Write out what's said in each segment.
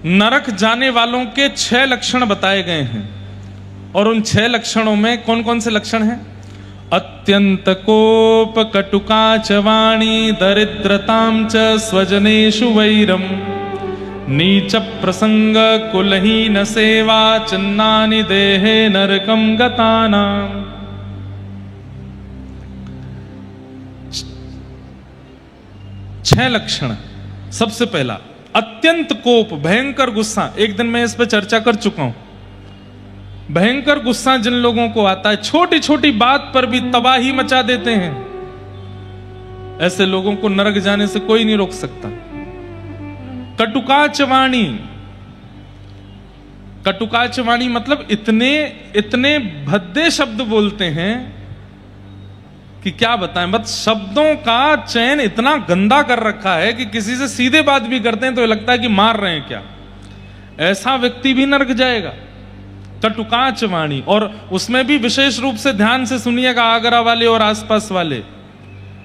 नरक जाने वालों के 6 लक्षण बताए गए हैं। और उन 6 लक्षणों में कौन कौन से लक्षण हैं? अत्यंत कोप, कटुका च वाणी, दरिद्रताम च स्वजनेषु वैरम, नीच प्रसंग कुलहीन सेवा, चिन्नानि देहे नरकम गतानाम। 6 लक्षण। सबसे पहला अत्यंत कोप, भयंकर गुस्सा। एक दिन मैं इस पर चर्चा कर चुका हूं। भयंकर गुस्सा जिन लोगों को आता है, छोटी छोटी बात पर भी तबाही मचा देते हैं, ऐसे लोगों को नरक जाने से कोई नहीं रोक सकता। कटुकाच वाणी, कटुकाच वाणी मतलब इतने इतने भद्दे शब्द बोलते हैं कि क्या बताएं। बस शब्दों का चयन इतना गंदा कर रखा है कि किसी से सीधे बात भी करते हैं तो लगता है कि मार रहे हैं क्या। ऐसा व्यक्ति भी नरक जाएगा। कटुकाच वाणी, और उसमें भी विशेष रूप से ध्यान से सुनिएगा, आगरा वाले और आसपास वाले,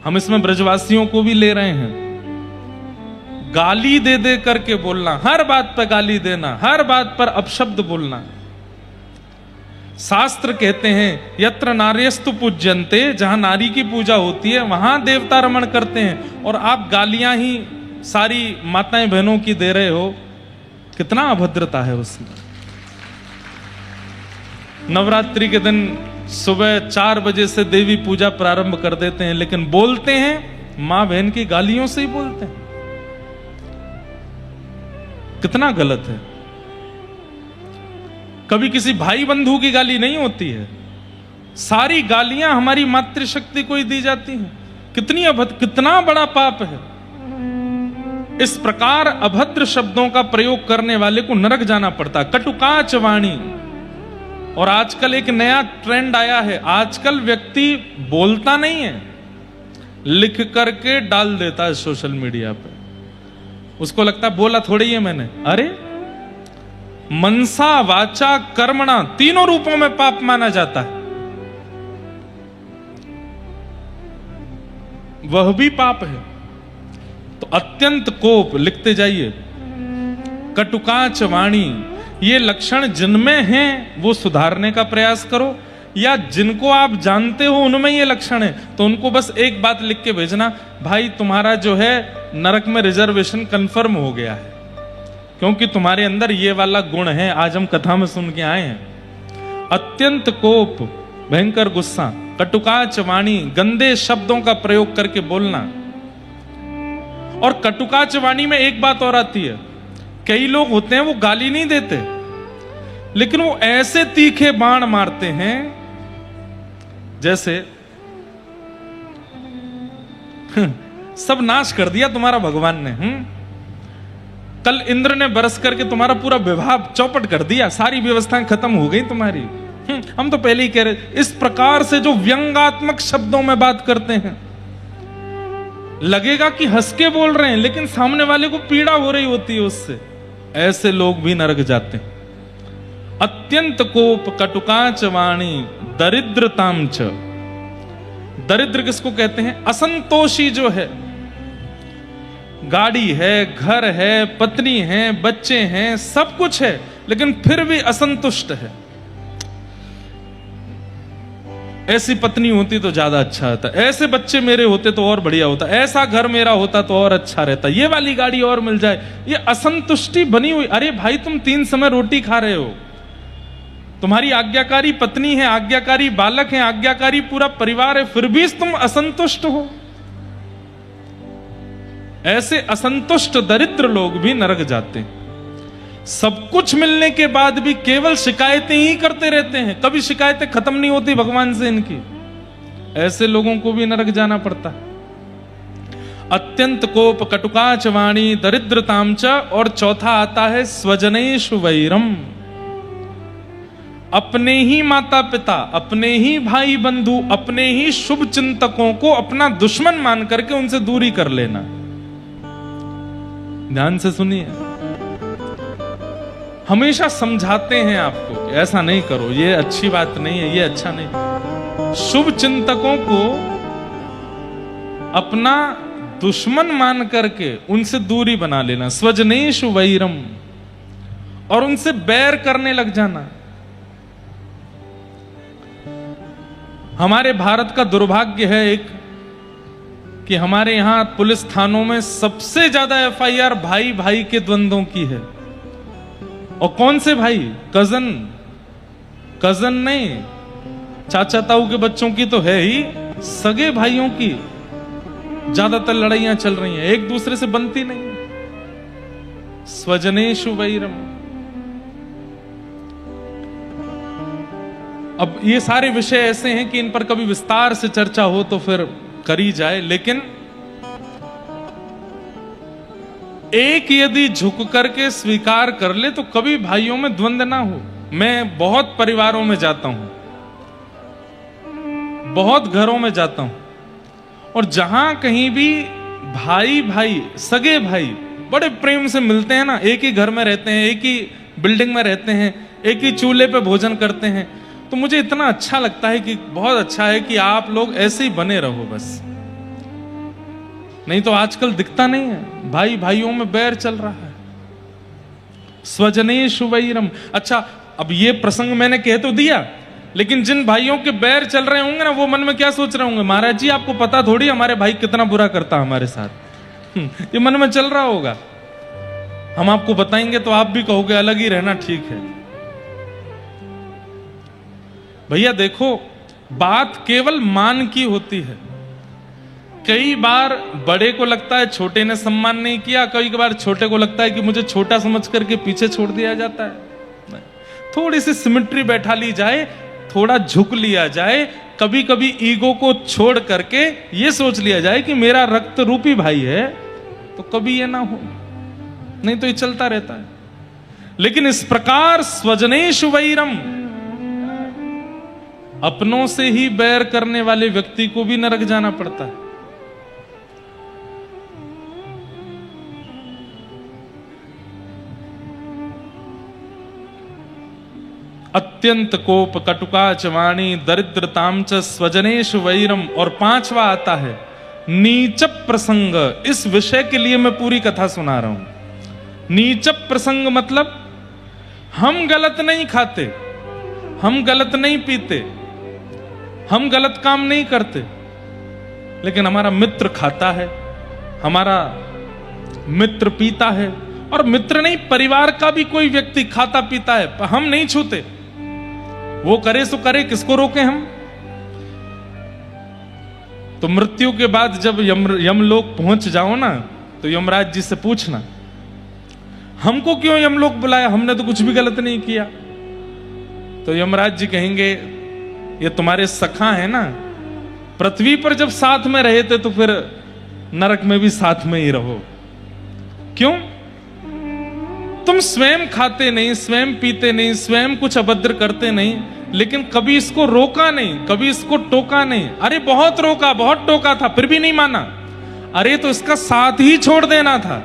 हम इसमें ब्रजवासियों को भी ले रहे हैं। गाली दे दे करके बोलना, हर बात पर गाली देना, हर बात पर अपशब्द बोलना। शास्त्र कहते हैं यत्र नार्यस्तु पूज्यन्ते, जहां नारी की पूजा होती है वहां देवता रमण करते हैं, और आप गालियां ही सारी माताएं बहनों की दे रहे हो। कितना अभद्रता है उसमें। नवरात्रि के दिन सुबह 4 बजे से देवी पूजा प्रारंभ कर देते हैं, लेकिन बोलते हैं मां बहन की गालियों से ही बोलते हैं। कितना गलत है। कभी किसी भाई बंधु की गाली नहीं होती है, सारी गालियां हमारी मातृशक्ति को ही दी जाती हैं। कितना बड़ा पाप है। इस प्रकार अभद्र शब्दों का प्रयोग करने वाले को नरक जाना पड़ता। कटुकाच वाणी। और आजकल एक नया ट्रेंड आया है, आजकल व्यक्ति बोलता नहीं है, लिख करके डाल देता है सोशल मीडिया पे। उसको लगता है बोला थोड़ी है मैंने। अरे मनसा वाचा कर्मणा, तीनों रूपों में पाप माना जाता है, वह भी पाप है। तो अत्यंत कोप, लिखते जाइए। कटुकाच वाणी, ये लक्षण जिनमें हैं वो सुधारने का प्रयास करो, या जिनको आप जानते हो उनमें ये लक्षण है तो उनको बस एक बात लिख के भेजना, भाई तुम्हारा जो है नरक में रिजर्वेशन कंफर्म हो गया है, क्योंकि तुम्हारे अंदर ये वाला गुण है। आज हम कथा में सुन के आए हैं। अत्यंत कोप, भयंकर गुस्सा, कटुकाच वाणी, गंदे शब्दों का प्रयोग करके बोलना। और कटुकाच वाणी में एक बात और आती है, कई लोग होते हैं वो गाली नहीं देते, लेकिन वो ऐसे तीखे बाण मारते हैं जैसे सब नाश कर दिया तुम्हारा भगवान ने। कल इंद्र ने बरस करके तुम्हारा पूरा विवाह चौपट कर दिया, सारी व्यवस्थाएं खत्म हो गई तुम्हारी। हम तो पहले ही कह रहे, इस प्रकार से जो व्यंग्यात्मक शब्दों में बात करते हैं, लगेगा कि हंस के बोल रहे हैं, लेकिन सामने वाले को पीड़ा हो रही होती है उससे। ऐसे लोग भी नरक जाते हैं। अत्यंत कोप, कटुकाच वाणी, दरिद्रताम च। दरिद्र किसको कहते हैं? असंतोषी जो है, गाड़ी है, घर है, पत्नी है, बच्चे हैं, सब कुछ है, लेकिन फिर भी असंतुष्ट है। ऐसी पत्नी होती तो ज्यादा अच्छा होता, ऐसे बच्चे मेरे होते तो और बढ़िया होता, ऐसा घर मेरा होता तो और अच्छा रहता, ये वाली गाड़ी और मिल जाए। ये असंतुष्टि बनी हुई। अरे भाई तुम 3 समय रोटी खा रहे हो, तुम्हारी आज्ञाकारी पत्नी है, आज्ञाकारी बालक है, आज्ञाकारी पूरा परिवार है, फिर भी तुम असंतुष्ट हो। ऐसे असंतुष्ट दरिद्र लोग भी नरक जाते हैं। सब कुछ मिलने के बाद भी केवल शिकायतें ही करते रहते हैं, कभी शिकायतें खत्म नहीं होती भगवान से इनकी। ऐसे लोगों को भी नरक जाना पड़ता है। अत्यंत कोप, कटुकाच वाणी, दरिद्रताम च। और चौथा आता है स्वजनेषु वैरम। अपने ही माता पिता, अपने ही भाई बंधु, अपने ही शुभ चिंतकों को अपना दुश्मन मान करके उनसे दूरी कर लेना। ध्यान से सुनिए, हमेशा समझाते हैं आपको कि ऐसा नहीं करो, ये अच्छी बात नहीं है, ये अच्छा नहीं। शुभ चिंतकों को अपना दुश्मन मान करके उनसे दूरी बना लेना। स्वजनेषु वैरम। और उनसे बैर करने लग जाना। हमारे भारत का दुर्भाग्य है एक कि हमारे यहां पुलिस थानों में सबसे ज्यादा एफआईआर भाई भाई के द्वंद्वों की है। और कौन से भाई? कजन नहीं, चाचा ताऊ के बच्चों की तो है ही, सगे भाइयों की ज्यादातर लड़ाइयां चल रही हैं, एक दूसरे से बनती नहीं। स्वजनेषु वैरम। अब ये सारे विषय ऐसे हैं कि इन पर कभी विस्तार से चर्चा हो तो फिर करी जाए, लेकिन एक यदि झुक करके स्वीकार कर ले तो कभी भाइयों में द्वंद्व ना हो। मैं बहुत परिवारों में जाता हूं, बहुत घरों में जाता हूं, और जहां कहीं भी भाई भाई, सगे भाई बड़े प्रेम से मिलते हैं ना, एक ही घर में रहते हैं, एक ही बिल्डिंग में रहते हैं, एक ही चूल्हे पे भोजन करते हैं, तो मुझे इतना अच्छा लगता है कि बहुत अच्छा है कि आप लोग ऐसे ही बने रहो बस। नहीं तो आजकल दिखता नहीं है, भाई भाइयों में बैर चल रहा है। स्वजनेषु वैरम। अच्छा, अब ये प्रसंग मैंने कह तो दिया, लेकिन जिन भाइयों के बैर चल रहे होंगे ना, वो मन में क्या सोच रहे होंगे? महाराज जी, आपको पता थोड़ी हमारे भाई कितना बुरा करता हमारे साथ। ये मन में चल रहा होगा। हम आपको बताएंगे तो आप भी कहोगे अलग ही रहना ठीक है। भैया देखो, बात केवल मान की होती है। कई बार बड़े को लगता है छोटे ने सम्मान नहीं किया, कई बार छोटे को लगता है कि मुझे छोटा समझ करके पीछे छोड़ दिया जाता है। थोड़ी सी सिमेट्री बैठा ली जाए, थोड़ा झुक लिया जाए, कभी कभी ईगो को छोड़ करके ये सोच लिया जाए कि मेरा रक्त रूपी भाई है, तो कभी ये ना हो, नहीं तो ये चलता रहता है। लेकिन इस प्रकार स्वजनेषु वैरम, अपनों से ही बैर करने वाले व्यक्ति को भी नरक जाना पड़ता है। अत्यंत कोप, कटुकाच वाणी, दरिद्रताम च स्वजनेषु वैरम। और पांचवा आता है नीच प्रसंग। इस विषय के लिए मैं पूरी कथा सुना रहा हूं। नीच प्रसंग मतलब हम गलत नहीं खाते, हम गलत नहीं पीते, हम गलत काम नहीं करते, लेकिन हमारा मित्र खाता है, हमारा मित्र पीता है, और मित्र नहीं, परिवार का भी कोई व्यक्ति खाता पीता है, हम नहीं छूते। वो करे सो करे, किसको रोके हम? तो मृत्यु के बाद जब यमलोक पहुंच जाओ ना, तो यमराज जी से पूछना, हमको क्यों यमलोक बुलाया, हमने तो कुछ भी गलत नहीं किया। तो यमराज जी कहेंगे, ये तुम्हारे सखा है ना, पृथ्वी पर जब साथ में रहे थे तो फिर नरक में भी साथ में ही रहो। क्यों? तुम स्वयं खाते नहीं, स्वयं पीते नहीं, स्वयं कुछ अभद्र करते नहीं, लेकिन कभी इसको रोका नहीं, कभी इसको टोका नहीं। अरे बहुत रोका, बहुत टोका था, फिर भी नहीं माना। अरे तो इसका साथ ही छोड़ देना था,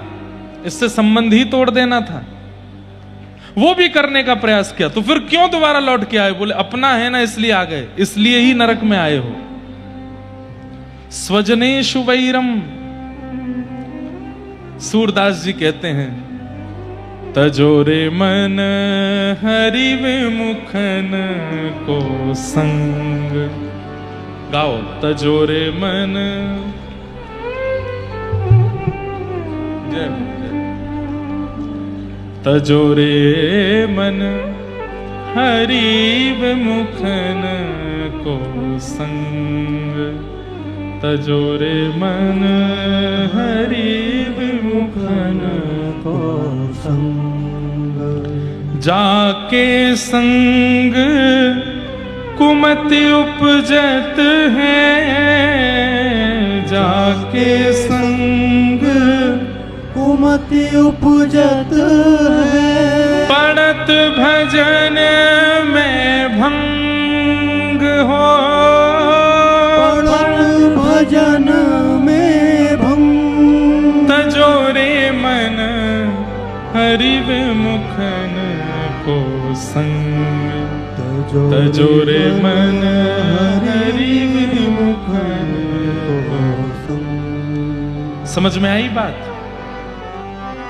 इससे संबंध ही तोड़ देना था, वो भी करने का प्रयास किया, तो फिर क्यों दोबारा लौट के आए? बोले अपना है ना इसलिए आ गए, इसलिए ही नरक में आए हो। स्वजनेषु वैरम। सूरदास जी कहते हैं, तजोरे मन हरि विमुखन को संग। गाओ, तजोरे मन। जय हो। तजोरे मन हरि विमुखन को संग। तजोरे मन हरि विमुखन को संग। जाके संग कुमति उपजत है, जाके संग कुमति उपजत है। पड़त भजन में भंग हो, पड़त भजन में भंग। तजोरे मन हरि विमुखन को संग। तजोरे मन हरि विमुखन को संग। समझ में आई बात?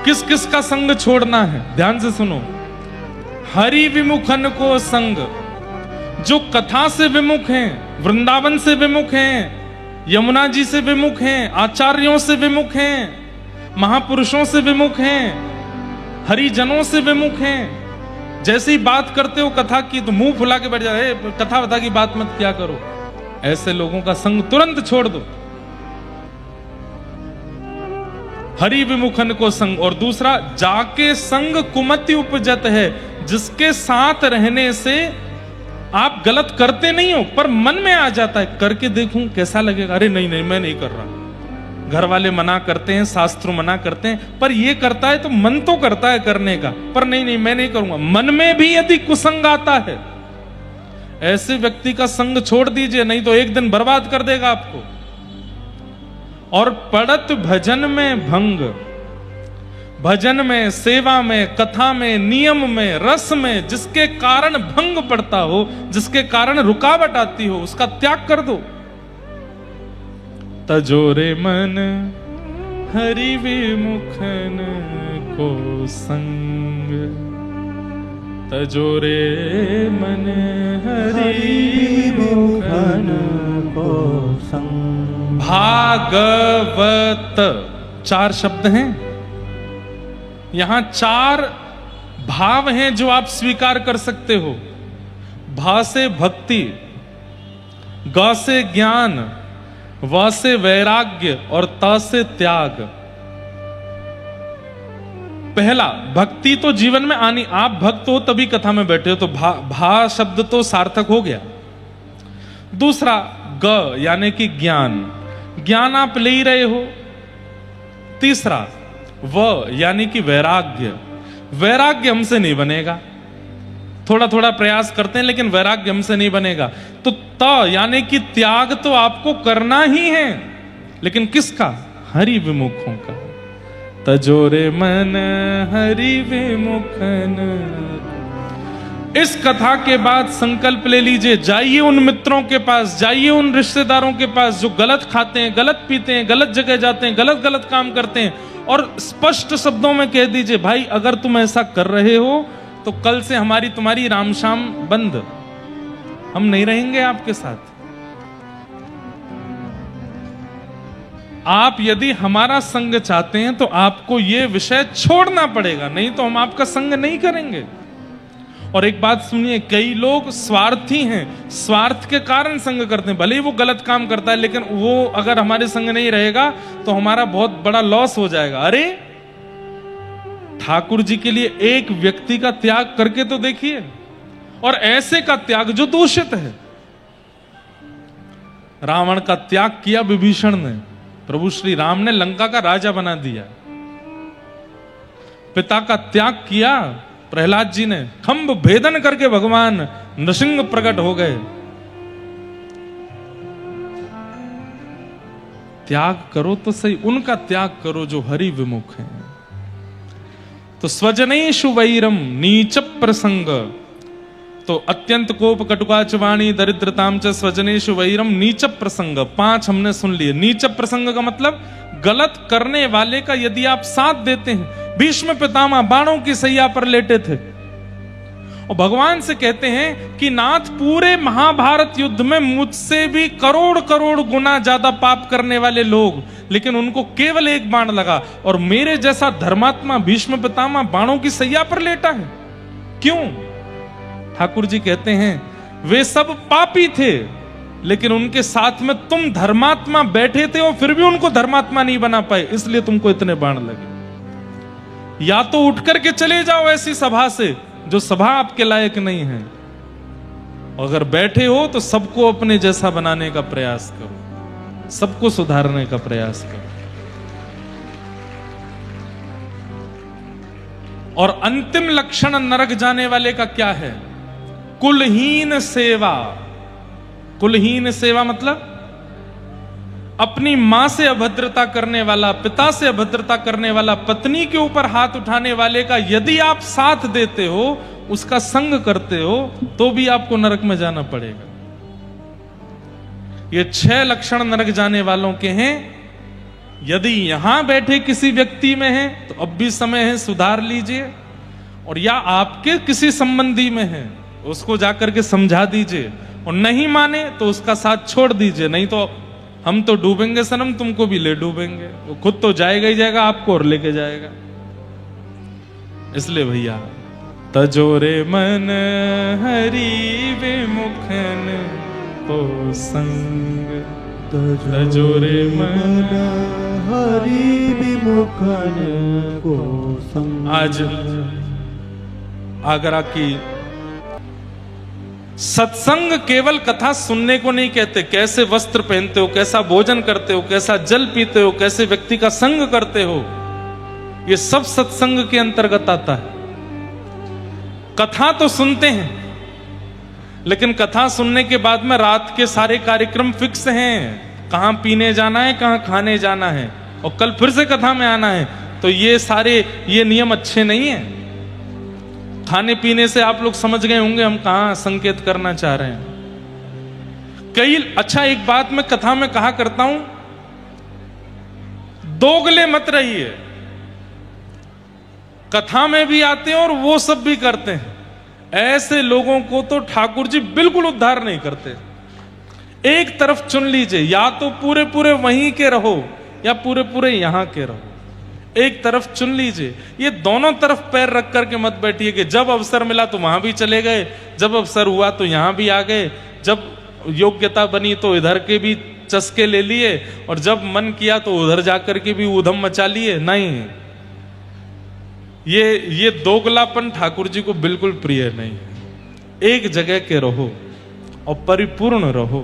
किस किस का संग छोड़ना है? ध्यान से सुनो। हरि विमुखन को संग, जो कथा से विमुख हैं, वृंदावन से विमुख हैं, यमुना जी से विमुख हैं, आचार्यों से विमुख हैं, महापुरुषों से विमुख हैं, हरिजनों से विमुख हैं। जैसे ही बात करते हो कथा की तो मुंह फुला के बैठ जाए, कथा बता की बात मत क्या करो। ऐसे लोगों का संग तुरंत छोड़ दो। हरि विमुखन को संग। और दूसरा, जाके संग कुमति उपजत है, जिसके साथ रहने से आप गलत करते नहीं हो पर मन में आ जाता है, करके देखूं कैसा लगेगा, अरे नहीं नहीं मैं नहीं कर रहा। घर वाले मना करते हैं, शास्त्र मना करते हैं, पर ये करता है तो मन तो करता है करने का, पर नहीं नहीं मैं नहीं करूंगा। मन में भी यदि कुसंग आता है, ऐसे व्यक्ति का संग छोड़ दीजिए, नहीं तो एक दिन बर्बाद कर देगा आपको। और पड़त भजन में भंग, भजन में, सेवा में, कथा में, नियम में, रस में जिसके कारण भंग पड़ता हो, जिसके कारण रुकावट आती हो, उसका त्याग कर दो। तजोरे मन हरि विमुखन को संग, तजोरे मन हरि विमुखन को संग। भागवत 4 शब्द हैं, यहां 4 भाव हैं जो आप स्वीकार कर सकते हो। भा से भक्ति, ग से ज्ञान, व से वैराग्य और त से त्याग। पहला, भक्ति तो जीवन में आनी, आप भक्त हो तभी कथा में बैठे हो, तो भा शब्द तो सार्थक हो गया। दूसरा, ग यानी कि ज्ञान, ज्ञान आप ले ही रहे हो। तीसरा, व यानी कि वैराग्य, वैराग्य हमसे नहीं बनेगा, थोड़ा थोड़ा प्रयास करते हैं लेकिन वैराग्य हमसे नहीं बनेगा। तो त यानी कि त्याग तो आपको करना ही है, लेकिन किसका? हरि विमुखों का। तजोरे मन हरि विमुखन। इस कथा के बाद संकल्प ले लीजिए, जाइए उन मित्रों के पास, जाइए उन रिश्तेदारों के पास जो गलत खाते हैं, गलत पीते हैं, गलत जगह जाते हैं, गलत गलत काम करते हैं, और स्पष्ट शब्दों में कह दीजिए, भाई अगर तुम ऐसा कर रहे हो तो कल से हमारी तुम्हारी राम शाम बंद, हम नहीं रहेंगे आपके साथ। आप यदि हमारा संग चाहते हैं तो आपको यह विषय छोड़ना पड़ेगा, नहीं तो हम आपका संग नहीं करेंगे। और एक बात सुनिए, कई लोग स्वार्थी हैं, स्वार्थ के कारण संग करते हैं, भले ही वो गलत काम करता है, लेकिन वो अगर हमारे संग नहीं रहेगा तो हमारा बहुत बड़ा लॉस हो जाएगा। अरे ठाकुर जी के लिए एक व्यक्ति का त्याग करके तो देखिए, और ऐसे का त्याग जो दूषित है। रावण का त्याग किया विभीषण ने, प्रभु श्री राम ने लंका का राजा बना दिया। पिता का त्याग किया प्रहलाद जी ने, खंभ भेदन करके भगवान नृसिंह प्रकट हो गए। त्याग करो तो सही, उनका त्याग करो जो हरि विमुख है। तो स्वजनेषु वैरम नीच प्रसंग, तो अत्यंत कोप कटुकाच वाणी दरिद्रताम च स्वजनेषु वैरम नीच प्रसंग। 5 हमने सुन लिए। नीच प्रसंग का मतलब गलत करने वाले का यदि आप साथ देते हैं। भीष्म पितामह बाणों की सैया पर लेटे थे और भगवान से कहते हैं कि नाथ, पूरे महाभारत युद्ध में मुझसे भी करोड़ करोड़ गुना ज्यादा पाप करने वाले लोग, लेकिन उनको केवल 1 बाण लगा, और मेरे जैसा धर्मात्मा भीष्म पितामह बाणों की सैया पर लेटा है। क्यों? ठाकुर जी कहते हैं वे सब पापी थे, लेकिन उनके साथ में तुम धर्मात्मा बैठे थे और फिर भी उनको धर्मात्मा नहीं बना पाए, इसलिए तुमको इतने बाण लगे। या तो उठ करके चले जाओ ऐसी सभा से जो सभा आपके लायक नहीं है, अगर बैठे हो तो सबको अपने जैसा बनाने का प्रयास करो, सबको सुधारने का प्रयास करो। और अंतिम लक्षण नरक जाने वाले का क्या है? कुलहीन सेवा। कुलहीन सेवा मतलब अपनी मां से अभद्रता करने वाला, पिता से अभद्रता करने वाला, पत्नी के ऊपर हाथ उठाने वाले का यदि आप साथ देते हो, उसका संग करते हो, तो भी आपको नरक में जाना पड़ेगा। ये 6 लक्षण नरक जाने वालों के हैं। यदि यहां बैठे किसी व्यक्ति में है तो अब भी समय है, सुधार लीजिए। और या आपके किसी संबंधी में है, उसको जाकर के समझा दीजिए, और नहीं माने तो उसका साथ छोड़ दीजिए, नहीं तो हम तो डूबेंगे सनम, तुमको भी ले डूबेंगे। वो खुद तो जाएगा ही जाएगा, आपको और लेके जाएगा। इसलिए भैया, तजोरे मन हरि विमुखन को संग, तजोरे मन हरि विमुखन को संग। आज आगरा की सत्संग केवल कथा सुनने को नहीं कहते, कैसे वस्त्र पहनते हो, कैसा भोजन करते हो, कैसा जल पीते हो, कैसे व्यक्ति का संग करते हो, ये सब सत्संग के अंतर्गत आता है। कथा तो सुनते हैं, लेकिन कथा सुनने के बाद में रात के सारे कार्यक्रम फिक्स हैं, कहां पीने जाना है, कहां खाने जाना है, और कल फिर से कथा में आना है। तो ये नियम अच्छे नहीं है। खाने पीने से आप लोग समझ गए होंगे हम कहां संकेत करना चाह रहे हैं। अच्छा, एक बात मैं कथा में कहा करता हूं, दोगले मत रहिए। कथा में भी आते हैं और वो सब भी करते हैं। ऐसे लोगों को तो ठाकुर जी बिल्कुल उद्धार नहीं करते। एक तरफ चुन लीजिए, या तो पूरे पूरे वहीं के रहो या पूरे पूरे यहां के रहो। एक तरफ चुन लीजिए। ये दोनों तरफ पैर रख करके मत बैठिए कि जब अवसर मिला तो वहां भी चले गए, जब अवसर हुआ तो यहां भी आ गए, जब योग्यता बनी तो इधर के भी चस्के ले लिए, और जब मन किया तो उधर जाकर के भी ऊधम मचा लिए। नहीं, ये दोगलापन ठाकुर जी को बिल्कुल प्रिय नहीं है। एक जगह के रहो और परिपूर्ण रहो।